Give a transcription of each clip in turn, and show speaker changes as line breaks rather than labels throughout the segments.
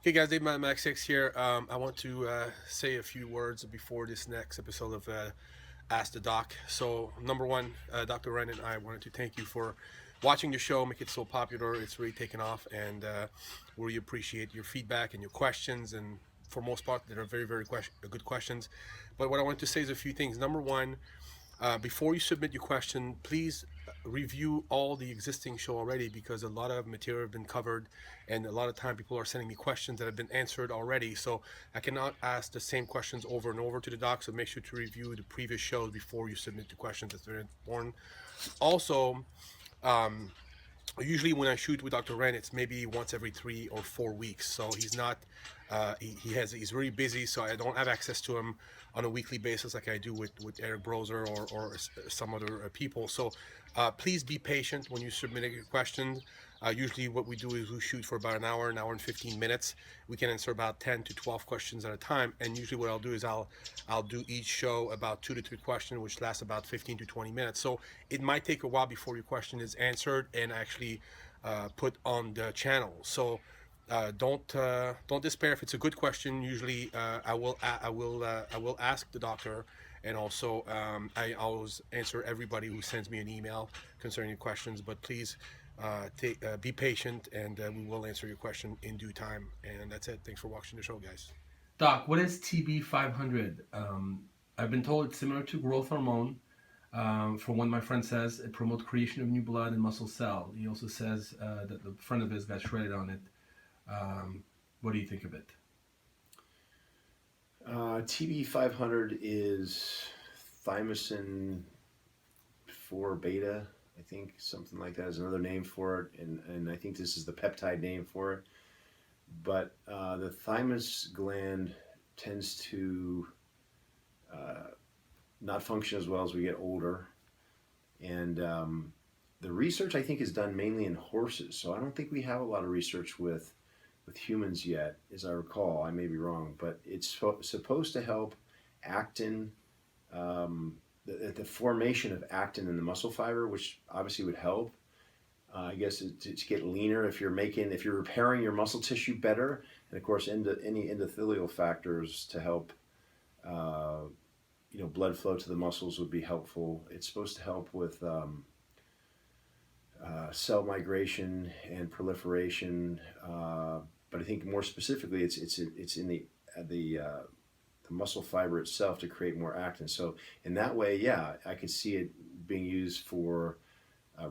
Hey guys, Dave Max 6 here. I want to say a few words before this next episode of Ask the Doc. So, number one, Dr. Ren and I wanted to thank you for watching the show, make it so popular. It's really taken off, and we really appreciate your feedback and your questions. And for most part, they're very, very good questions. But what I want to say is a few things. Number one, before you submit your question, please review all the existing show already because a lot of material have been covered, and a lot of time people are sending me questions that have been answered already. So I cannot ask the same questions over and over to the doc. So make sure to review the previous shows before you submit the questions. That's very important. Also, um, usually when I shoot with Dr. Ren, it's maybe once every 3 or 4 weeks. So he's not, he's really busy. So I don't have access to him on a weekly basis like I do with Eric Brozer or some other people. So please be patient when you submit your questions. Usually what we do is we shoot for about an hour and 15 minutes. We can answer about 10 to 12 questions at a time. And usually what I'll do is I'll do each show about 2 to 3 questions, which lasts about 15 to 20 minutes. So it might take a while before your question is answered and actually put on the channel. So don't despair if it's a good question. Usually I will ask the doctor, and also I always answer everybody who sends me an email concerning questions. But please be patient, and we will answer your question in due time. And that's it. Thanks for watching the show, guys.
Doc, what is TB500? I've been told it's similar to growth hormone. From what my friend says, it promotes creation of new blood and muscle cell. He also says that the front of his got shredded on it. What do you think of it?
TB500 is thymosin 4 beta, I think something like that is another name for it, and I think this is the peptide name for it. But the thymus gland tends to uh, not function as well as we get older, and the research I think is done mainly in horses. So I don't think we have a lot of research with humans yet, as I recall. I may be wrong, but it's supposed to help actin, the formation of actin in the muscle fiber, which obviously would help. I guess to get leaner if you're repairing your muscle tissue better, and of course any endothelial factors to help. Uh, Blood flow to the muscles would be helpful. It's supposed to help with cell migration and proliferation, but I think more specifically, it's in the muscle fiber itself to create more actin. So in that way, yeah, I could see it being used for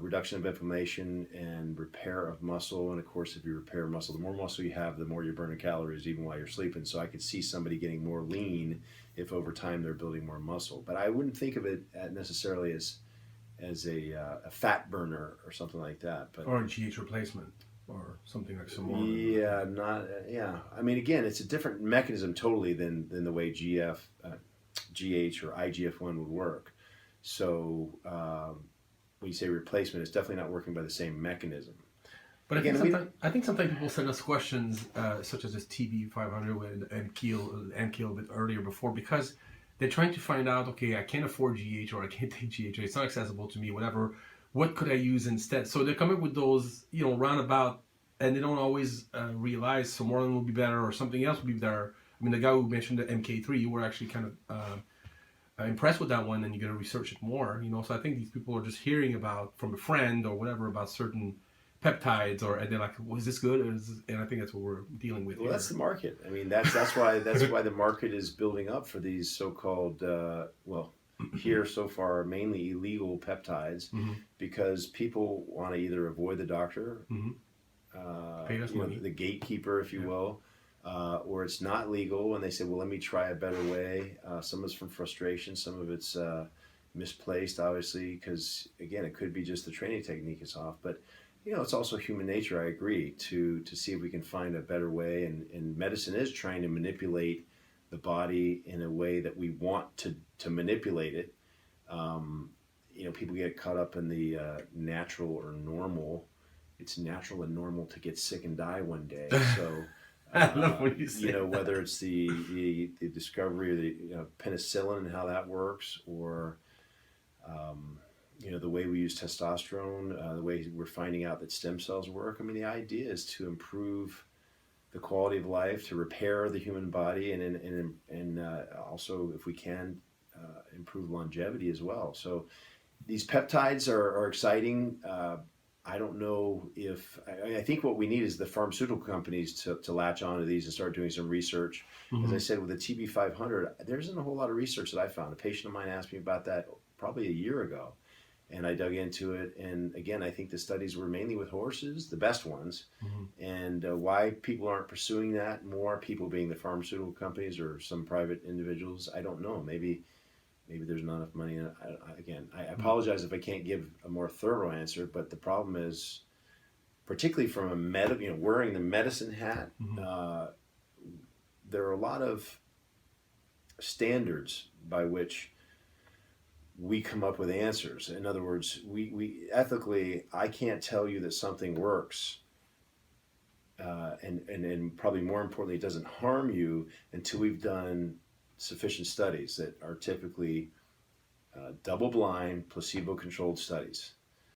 reduction of inflammation and repair of muscle. And of course, if you repair muscle, the more muscle you have, the more you're burning calories even while you're sleeping. So I could see somebody getting more lean if over time they're building more muscle. But I wouldn't think of it necessarily as a fat burner or something like that. But
Or a GH replacement or something like Simone?
yeah, not yeah. I mean, again, it's a different mechanism totally than the way GH or IGF-1 would work. So when you say replacement, it's definitely not working by the same mechanism.
But
Again,
I think sometimes people send us questions such as this TB500 and Keel a bit earlier before because they're trying to find out, okay, I can't afford GH or I can't take GH, or it's not accessible to me, whatever. What could I use instead? So they come up with those, roundabout, and they don't always realize Somorelin will be better or something else will be better. I mean, the guy who mentioned the MK3, you were actually kind of impressed with that one, and you're going to research it more. So I think these people are just hearing about from a friend or whatever about certain peptides, and they're like, "Was this good?" And I think that's what we're dealing with
well,
here.
that's the market. I mean, that's why the market is building up for these so-called here so far mainly illegal peptides,
Mm-hmm.
because people want to either avoid the doctor,
Mm-hmm. Pay us money.
the gatekeeper, if you
Yeah.
will, or it's not legal, and they say, well, let me try a better way. Some of it's from frustration, some of it's misplaced, obviously, because again, it could be just the training technique is off. But it's also human nature. I agree to see if we can find a better way, and medicine is trying to manipulate the body in a way that we want to manipulate it. Um, People get caught up in the natural or normal. It's natural and normal to get sick and die one day. So,
I love when you say
whether
that.
it's the discovery of the penicillin and how that works, or the way we use testosterone, the way we're finding out that stem cells work. I mean, the idea is to improve the quality of life, to repair the human body, and also, if we can, improve longevity as well. So these peptides are exciting. I don't know if I think what we need is the pharmaceutical companies to latch onto these and start doing some research. As I said, with the TB500, there isn't a whole lot of research that I found. A patient of mine asked me about that probably a year ago, and I dug into it. And again, I think the studies were mainly with horses, the best ones. And why people aren't pursuing that more, people being the pharmaceutical companies or some private individuals, I don't know. Maybe there's not enough money. I apologize if I can't give a more thorough answer, but the problem is, particularly from a wearing the medicine hat, there are a lot of standards by which we come up with answers. In other words, we ethically, I can't tell you that something works, and probably more importantly, it doesn't harm you until we've done sufficient studies that are typically double-blind, placebo-controlled studies.